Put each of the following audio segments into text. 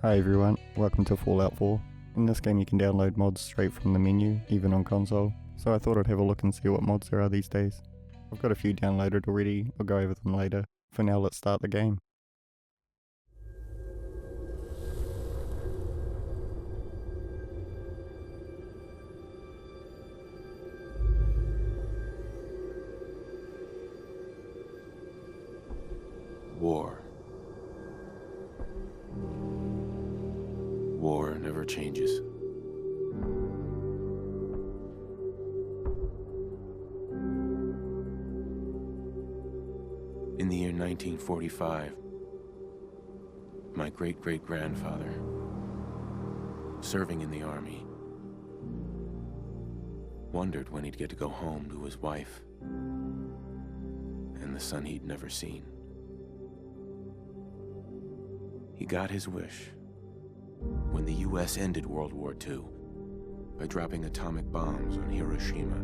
Hi everyone, welcome to Fallout 4. In this game you can download mods straight from the menu, even on console, so I thought I'd have a look and see what mods there are these days. I've got a few downloaded already, I'll go over them later. For now let's start the game. War. War never changes. In the year 1945, my great-great-grandfather, serving in the army, wondered when he'd get to go home to his wife and the son he'd never seen. He got his wish when the US ended World War II by dropping atomic bombs on Hiroshima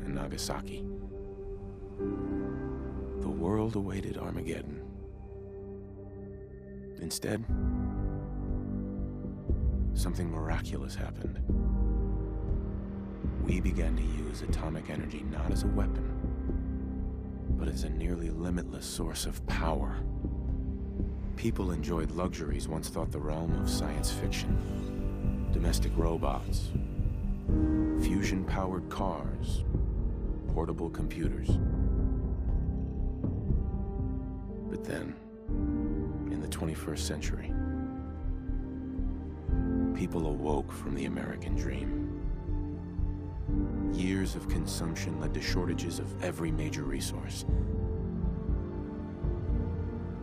and Nagasaki. The world awaited Armageddon. Instead, something miraculous happened. We began to use atomic energy not as a weapon, but as a nearly limitless source of power. People enjoyed luxuries once thought the realm of science fiction. Domestic robots, fusion-powered cars, portable computers. But then, in the 21st century, people awoke from the American dream. Years of consumption led to shortages of every major resource.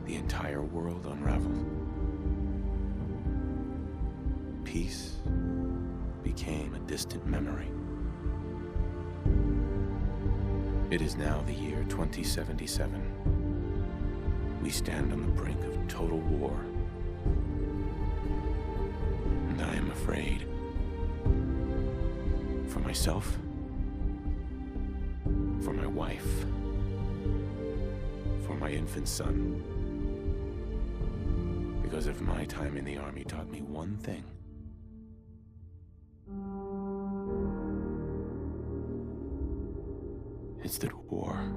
The entire world unraveled. Peace became a distant memory. It is now the year 2077. We stand on the brink of total war. And I am afraid. For myself, for my wife, for my infant son. Because if my time in the army taught me one thing, it's that war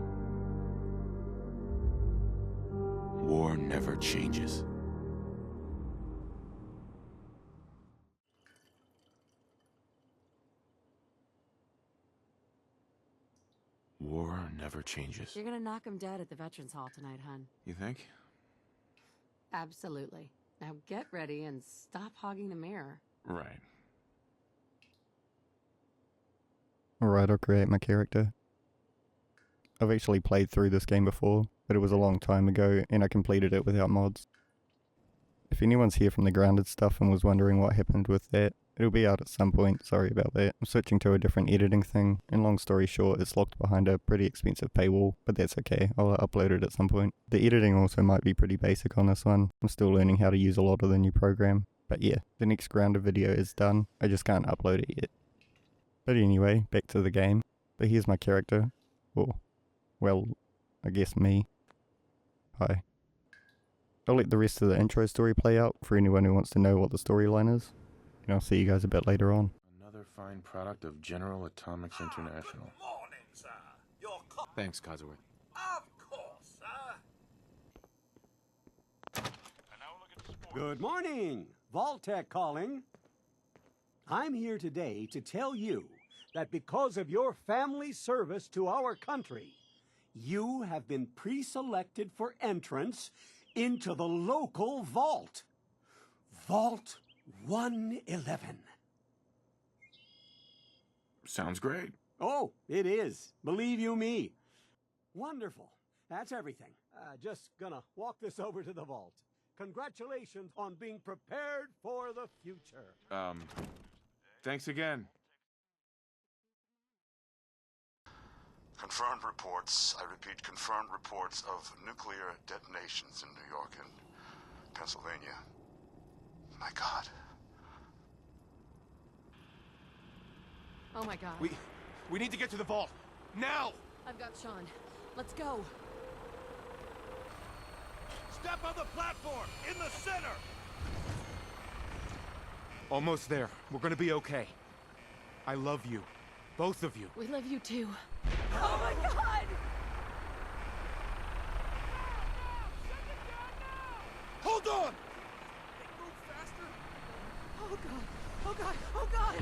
never changes. War never changes. You're gonna knock him dead at the Veterans Hall tonight, hun. You think? Absolutely. Now get ready and stop hogging the mirror. Right. Alright, I'll create my character. I've actually played through this game before, but it was a long time ago and I completed it without mods. If anyone's here from the Grounded stuff and was wondering what happened with that, it'll be out at some point, sorry about that. I'm switching to a different editing thing, and long story short, it's locked behind a pretty expensive paywall, but that's okay, I'll upload it at some point. The editing also might be pretty basic on this one, I'm still learning how to use a lot of the new program. But yeah, the next Grounded video is done, I just can't upload it yet. But anyway, back to the game. But here's my character, or, well, I guess me. Hi. I'll let the rest of the intro story play out for anyone who wants to know what the storyline is. And I'll see you guys a bit later on. Another fine product of General Atomics International. Good morning, sir. Your Thanks, Codsworth. Of course, sir. Good morning, Vault-Tec calling. I'm here today to tell you that because of your family service to our country, you have been pre-selected for entrance into the local vault. Vault 111. Sounds great. Oh, it is. Believe you me. Wonderful. That's everything. Just gonna walk this over to the vault. Congratulations on being prepared for the future. Thanks again. Confirmed reports, I repeat, confirmed reports of nuclear detonations in New York and Pennsylvania. My God. Oh my god. We need to get to the vault. Now! I've got Sean. Let's go. Step on the platform, in the center! Almost there. We're gonna be okay. I love you. Both of you. We love you too. Oh my god! Hold on! Oh god! Oh god! Oh god!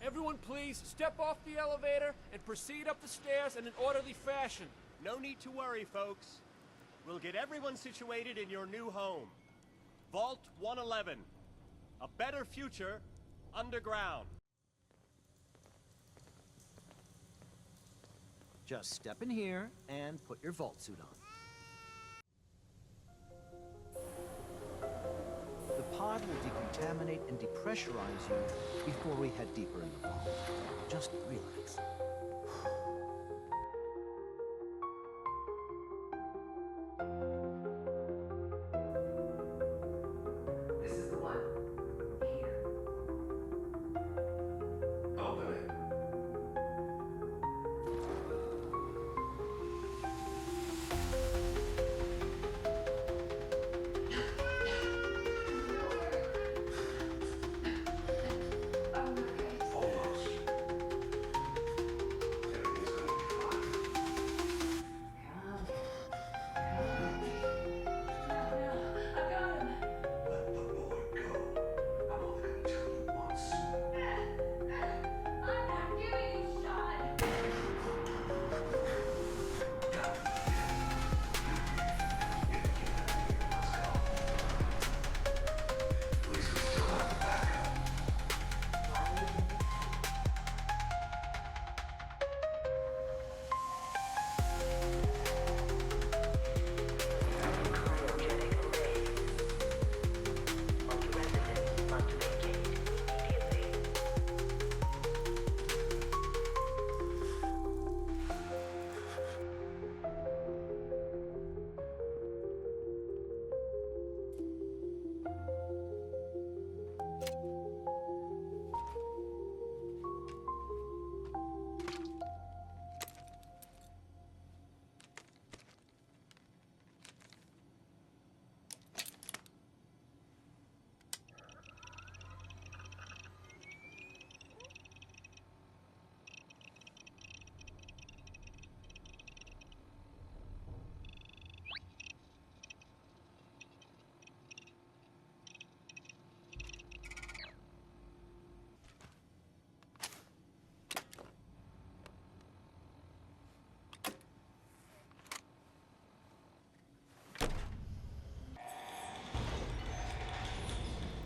Everyone please step off the elevator and proceed up the stairs in an orderly fashion. No need to worry, folks. We'll get everyone situated in your new home. Vault 111. A better future underground. Just step in here and put your vault suit on. The pod will decontaminate and depressurize you before we head deeper in the vault. Just relax. This is the one. Here. Open it. Almost. Everything's gonna be fine. Let the boy go. I'm only gonna tell you once.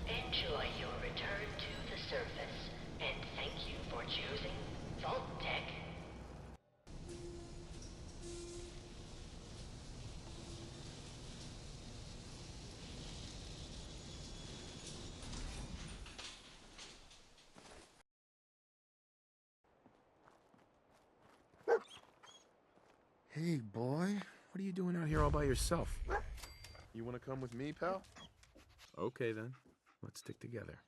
Enjoy your return to the surface, and thank you for choosing Vault Tech. Hey, boy. What are you doing out here all by yourself? You want to come with me, pal? Okay, then. Let's stick together.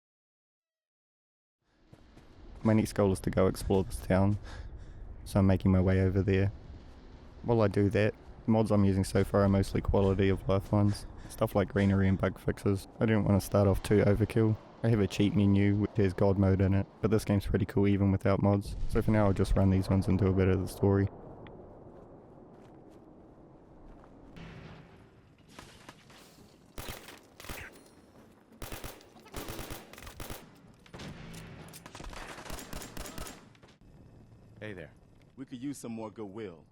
My next goal is to go explore this town, so I'm making my way over there. While I do that, the mods I'm using so far are mostly quality of life ones, stuff like greenery and bug fixes. I didn't want to start off too overkill. I have a cheat menu which has God mode in it, but this game's pretty cool even without mods, so for now I'll just run these ones and do a bit of the story. Hey there. We could use some more goodwill.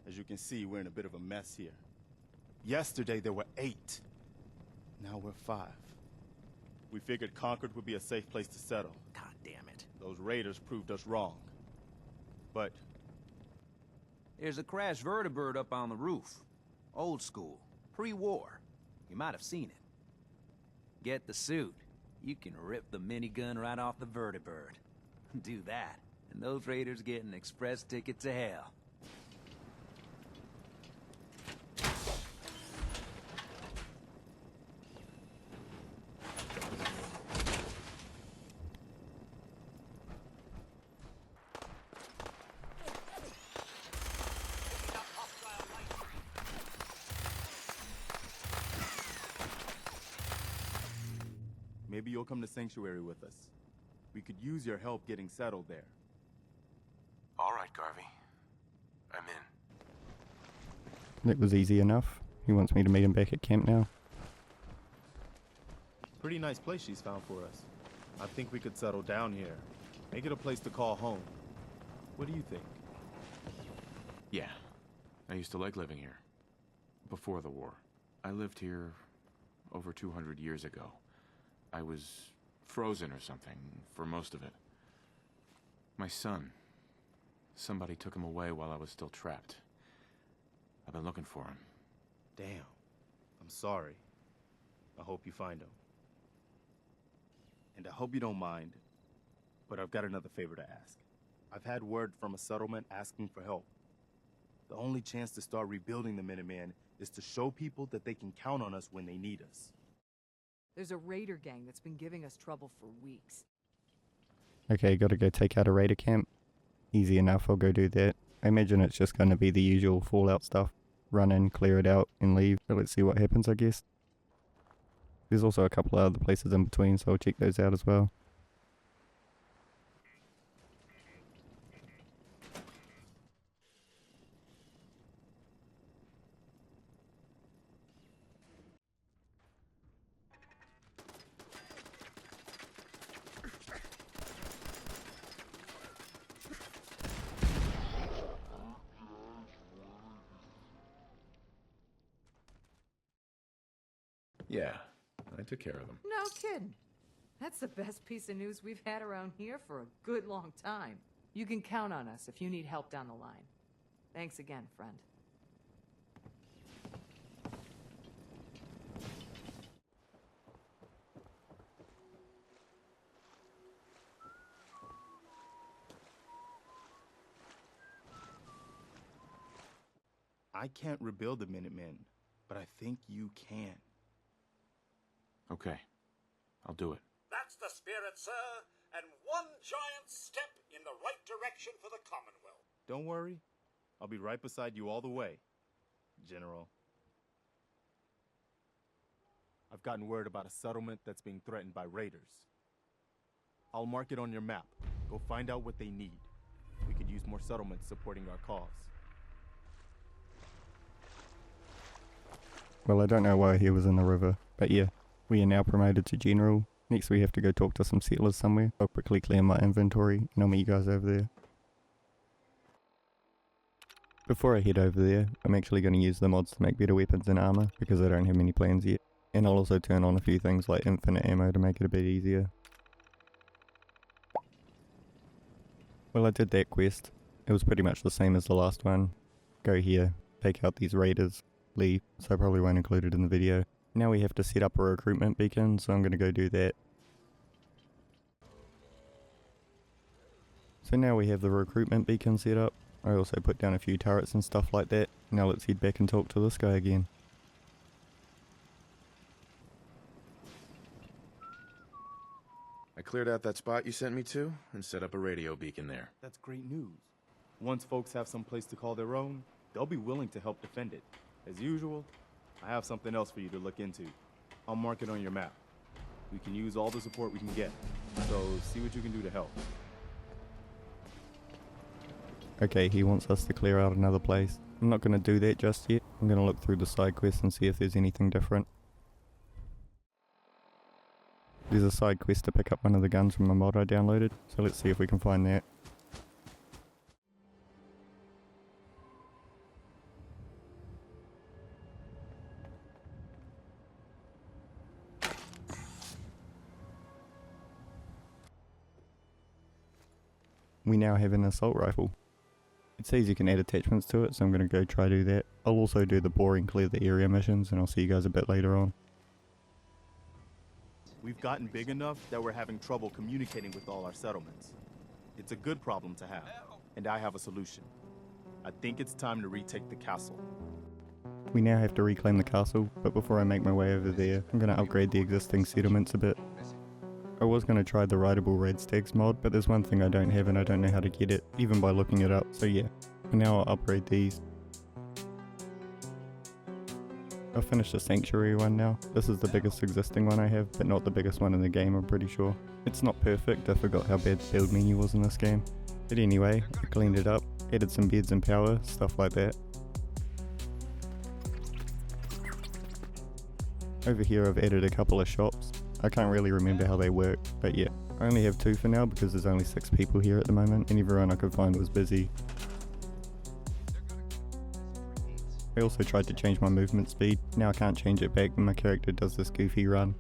As you can see, we're in a bit of a mess here. Yesterday there were 8. Now we're 5. We figured Concord would be a safe place to settle. God damn it. Those raiders proved us wrong. But There's a crashed vertibird up on the roof. Old school. Pre-war. You might have seen it. Get the suit. You can rip the minigun right off the vertibird. Do that, and those raiders get an express ticket to hell. maybe you'll come to Sanctuary with us. We could use your help getting settled there. All right, Garvey. I'm in. That was easy enough. He wants me to meet him back at camp now. Pretty nice place she's found for us. I think we could settle down here. Make it a place to call home. What do you think? Yeah. I used to like living here. Before the war. I lived here over 200 years ago. I was frozen or something for most of it. My son. Somebody took him away while I was still trapped. I've been looking for him. Damn. I'm sorry. I hope you find him. And I hope you don't mind, but I've got another favor to ask. I've had word from a settlement asking for help. The only chance to start rebuilding the Minuteman is to show people that they can count on us when they need us. There's a raider gang that's been giving us trouble for weeks. Okay, gotta go take out a raider camp. Easy enough, I'll go do that. I imagine it's just gonna be the usual Fallout stuff. Run in, clear it out, and leave. So let's see what happens, I guess. There's also a couple of other places in between, so I'll check those out as well. Yeah, I took care of them. No kidding. That's the best piece of news we've had around here for a good long time. You can count on us if you need help down the line. Thanks again, friend. I can't rebuild the Minutemen, but I think you can. Okay. I'll do it. That's the spirit, sir, and one giant step in the right direction for the Commonwealth. Don't worry. I'll be right beside you all the way, General. I've gotten word about a settlement that's being threatened by raiders. I'll mark it on your map. Go find out what they need. We could use more settlements supporting our cause. Well, I don't know why he was in the river, but yeah, we are now promoted to General. Next we have to go talk to some settlers somewhere. I'll quickly clear my inventory and I'll meet you guys over there. Before I head over there, I'm actually going to use the mods to make better weapons and armor, because I don't have many plans yet. And I'll also turn on a few things like infinite ammo to make it a bit easier. Well, I did that quest. It was pretty much the same as the last one. Go here, take out these raiders, leave, so I probably won't include it in the video. Now we have to set up a recruitment beacon, so I'm going to go do that. So now we have the recruitment beacon set up. I also put down a few turrets and stuff like that. Now let's head back and talk to this guy again. I cleared out that spot you sent me to and set up a radio beacon there. That's great news. Once folks have some place to call their own, they'll be willing to help defend it. As usual, I have something else for you to look into. I'll mark it on your map. We can use all the support we can get, so see what you can do to help. Okay, he wants us to clear out another place. I'm not going to do that just yet. I'm going to look through the side quests and see if there's anything different. There's a side quest to pick up one of the guns from a mod I downloaded, so let's see if we can find that. We now have an assault rifle. It says you can add attachments to it, so I'm going to go try to do that. I'll also do the boring clear the area missions, and I'll see you guys a bit later on. We've gotten big enough that we're having trouble communicating with all our settlements. It's a good problem to have, and I have a solution. I think it's time to retake the castle. We now have to reclaim the castle, but before I make my way over there, I'm going to upgrade the existing settlements a bit. I was going to try the Rideable Red Stags mod, but there's one thing I don't have and I don't know how to get it, even by looking it up, so yeah. For now I'll upgrade these. I've finished the Sanctuary one now. This is the biggest existing one I have, but not the biggest one in the game, I'm pretty sure. It's not perfect, I forgot how bad the build menu was in this game. But anyway, I cleaned it up, added some beds and power, stuff like that. Over here I've added a couple of shops. I can't really remember how they work, but yeah. I only have 2 for now because there's only 6 people here at the moment and everyone I could find was busy. I also tried to change my movement speed. Now I can't change it back when my character does this goofy run.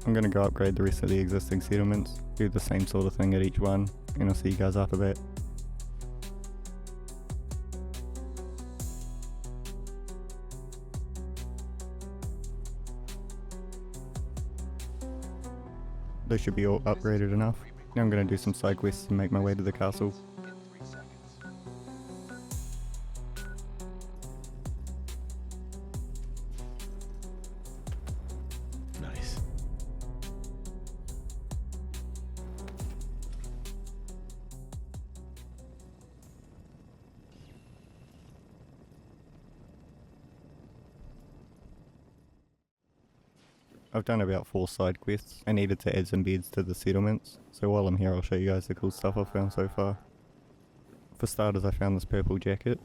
I'm gonna go upgrade the rest of the existing settlements, do the same sort of thing at each one, and I'll see you guys after that. They should be all upgraded enough. Now I'm going to do some side quests and make my way to the castle. Nice. I've done about 4 side quests. I needed to add some beds to the settlements, so while I'm here I'll show you guys the cool stuff I've found so far. For starters, I found this purple jacket.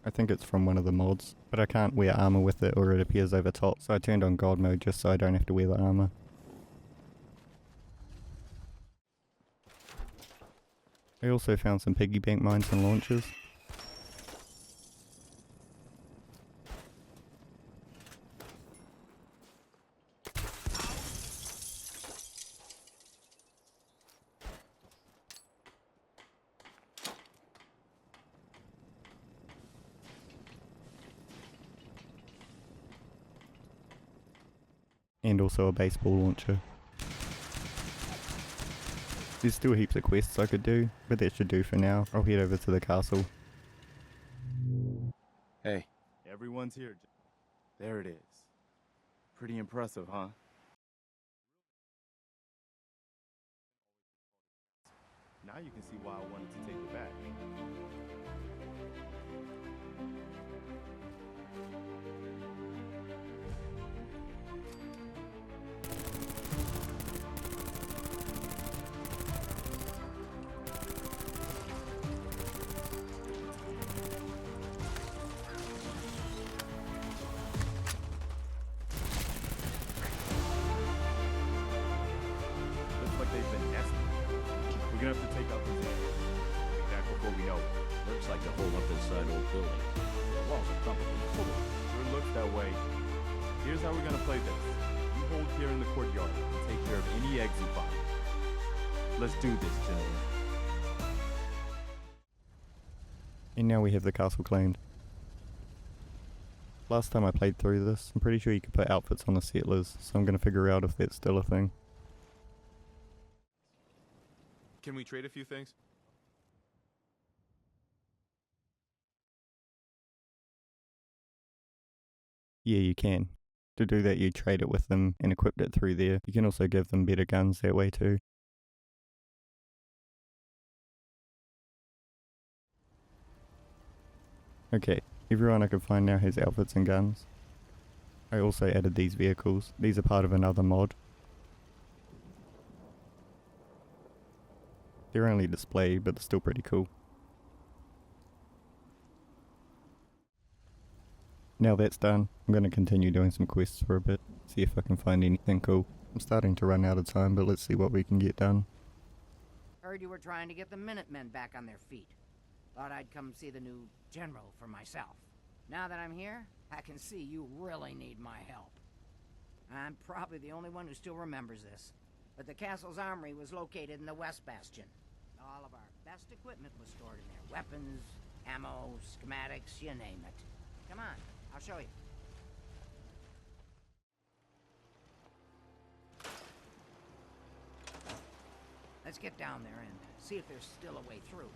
I think it's from one of the mods, but I can't wear armor with it or it appears over top, so I turned on God mode just so I don't have to wear the armor. I also found some piggy bank mines and launchers. And also a baseball launcher. There's still heaps of quests I could do, but that should do for now. I'll head over to the castle. Hey. Everyone's here. There it is. Pretty impressive, huh? Now you can see why I wanted to take it back. Looks like they've been nesting. We're gonna have to take out these animals. Be back before we know it. Looks like a hole up inside old building. The walls are probably full of it. Sure looks that way. Here's how we're gonna play this. You hold here in the courtyard and take care of any eggs you find. Let's do this, gentlemen. And now we have the castle claimed. Last time I played through this, I'm pretty sure you could put outfits on the settlers, so I'm gonna figure out if that's still a thing. Can we trade a few things? Yeah, you can. To do that, you trade it with them and equip it through there. You can also give them better guns that way too. Okay, everyone I could find now has outfits and guns. I also added these vehicles. These are part of another mod. They're only display, but they're still pretty cool. Now that's done, I'm going to continue doing some quests for a bit, see if I can find anything cool. I'm starting to run out of time, but let's see what we can get done. Heard you were trying to get the Minutemen back on their feet. Thought I'd come see the new general for myself. Now that I'm here, I can see you really need my help. I'm probably the only one who still remembers this, but the castle's armory was located in the West Bastion. All of our best equipment was stored in there. Weapons, ammo, schematics, you name it. Come on, I'll show you. Let's get down there and see if there's still a way through.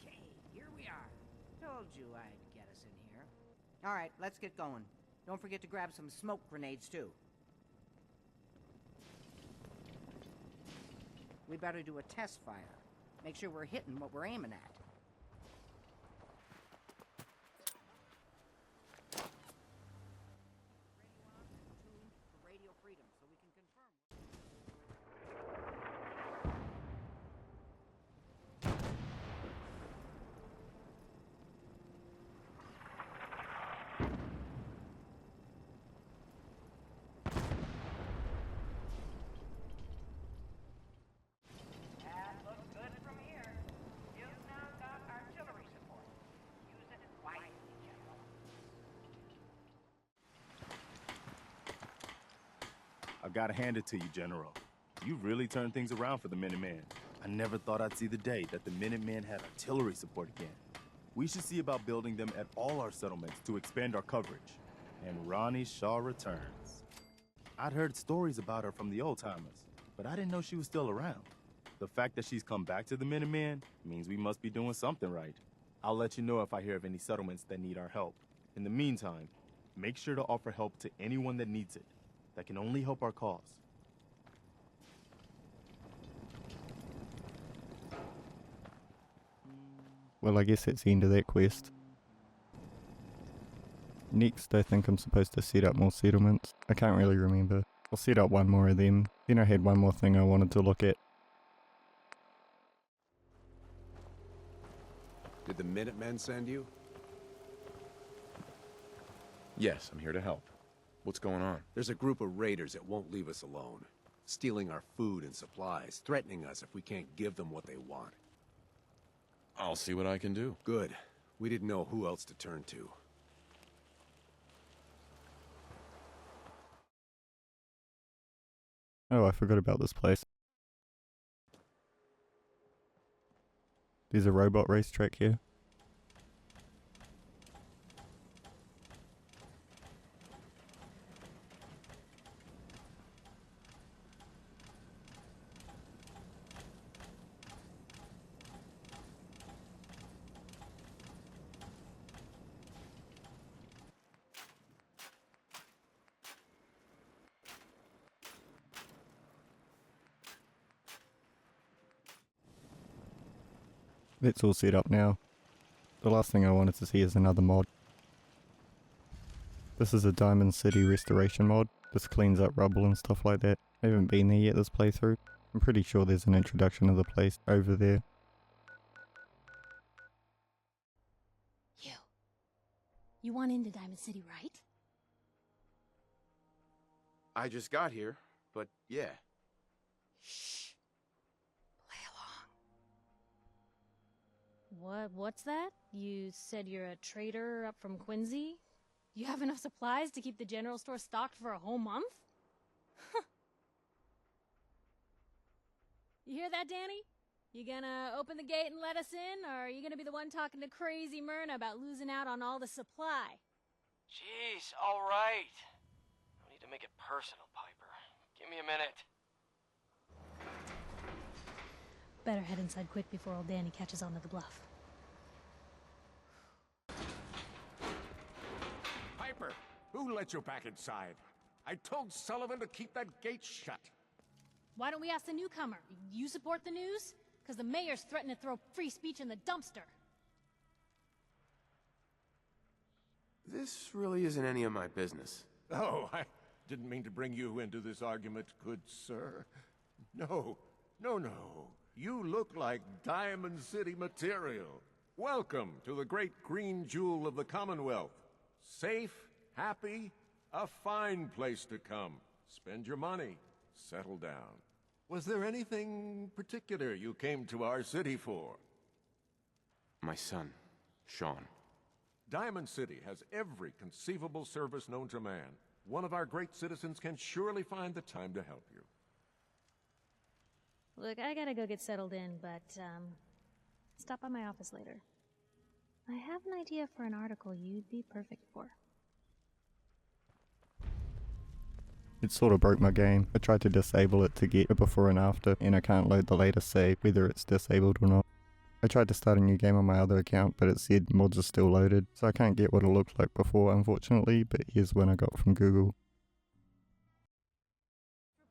Okay, here we are. Told you I'd get us in here. All right, let's get going. Don't forget to grab some smoke grenades, too. we better do a test fire. Make sure we're hitting what we're aiming at. Radio Freedom, so we can confirm. That looks good from here. You've now got artillery support. Use it wisely, General. I've got to hand it to you, General. You really turned things around for the Minutemen. I never thought I'd see the day that the Minutemen had artillery support again. We should see about building them at all our settlements to expand our coverage. And Ronnie Shaw returns. I'd heard stories about her from the old-timers, but I didn't know she was still around. The fact that she's come back to the Minutemen means we must be doing something right. I'll let you know if I hear of any settlements that need our help. In the meantime, make sure to offer help to anyone that needs it. That can only help our cause. Well, I guess that's the end of that quest. Next, I think I'm supposed to set up more settlements. I can't really remember. I'll set up one more of them. Then I had one more thing I wanted to look at. Did the Minutemen send you? Yes, I'm here to help. What's going on? There's a group of raiders that won't leave us alone. Stealing our food and supplies, threatening us if we can't give them what they want. I'll see what I can do. Good. We didn't know who else to turn to. Oh, I forgot about this place. There's a robot racetrack here. That's all set up now. The last thing I wanted to see is another mod. This is a Diamond City restoration mod. This cleans up rubble and stuff like that. I haven't been there yet this playthrough. I'm pretty sure there's an introduction of the place over there. You want into Diamond City, right? I just got here, but yeah. Shh. Play along. What's that? You said you're a trader up from Quincy? You have enough supplies to keep the general store stocked for a whole month? You hear that, Danny? You gonna open the gate and let us in, or are you gonna be the one talking to crazy Myrna about losing out on all the supply? Jeez, all right. No need to make it personal, Piper. Give me a minute. Better head inside quick before old Danny catches on to the bluff. Piper, who let you back inside? I told Sullivan to keep that gate shut. Why don't we ask the newcomer? You support the news? Because the mayor's threatened to throw free speech in the dumpster. This really isn't any of my business. Oh, I didn't mean to bring you into this argument, good sir. No. You look like Diamond City material. Welcome to the great green jewel of the Commonwealth. Safe, happy, a fine place to come. Spend your money, settle down. Was there anything particular you came to our city for? My son, Sean. Diamond City has every conceivable service known to man. One of our great citizens can surely find the time to help you. Look, I gotta go get settled in, but, stop by my office later. I have an idea for an article you'd be perfect for. It sort of broke my game. I tried to disable it to get a before and after, and I can't load the latest save, whether it's disabled or not. I tried to start a new game on my other account, but it said mods are still loaded, so I can't get what it looked like before, unfortunately, but here's one I got from Google.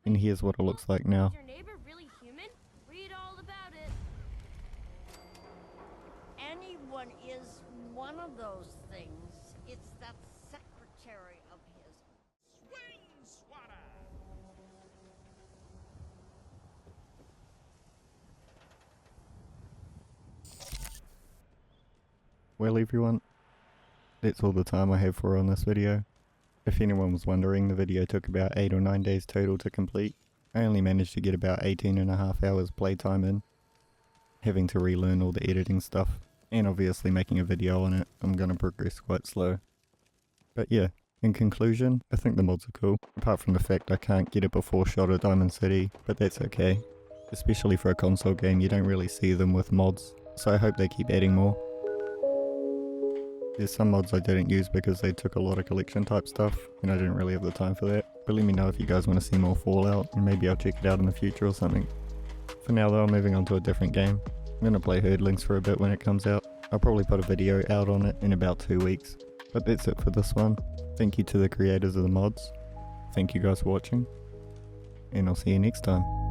And here's what it looks like now. Is your neighbor really human? read all about it. Anyone is one of those things. It's that secretary of his. Swing Swatter! Well everyone, that's all the time I have for on this video. If anyone was wondering, the video took about 8 or 9 days total to complete. I only managed to get about 18.5 hours playtime in, having to relearn all the editing stuff, and obviously making a video on it. I'm gonna progress quite slow. But yeah, in conclusion, I think the mods are cool, apart from the fact I can't get it before Shot of Diamond City, but that's okay. Especially for a console game, you don't really see them with mods, so I hope they keep adding more. There's some mods I didn't use because they took a lot of collection type stuff, and I didn't really have the time for that. But let me know if you guys want to see more Fallout, and maybe I'll check it out in the future or something. For now though, I'm moving on to a different game. I'm going to play Herdlings for a bit when it comes out. I'll probably put a video out on it in about 2 weeks. But that's it for this one. Thank you to the creators of the mods. Thank you guys for watching, and I'll see you next time.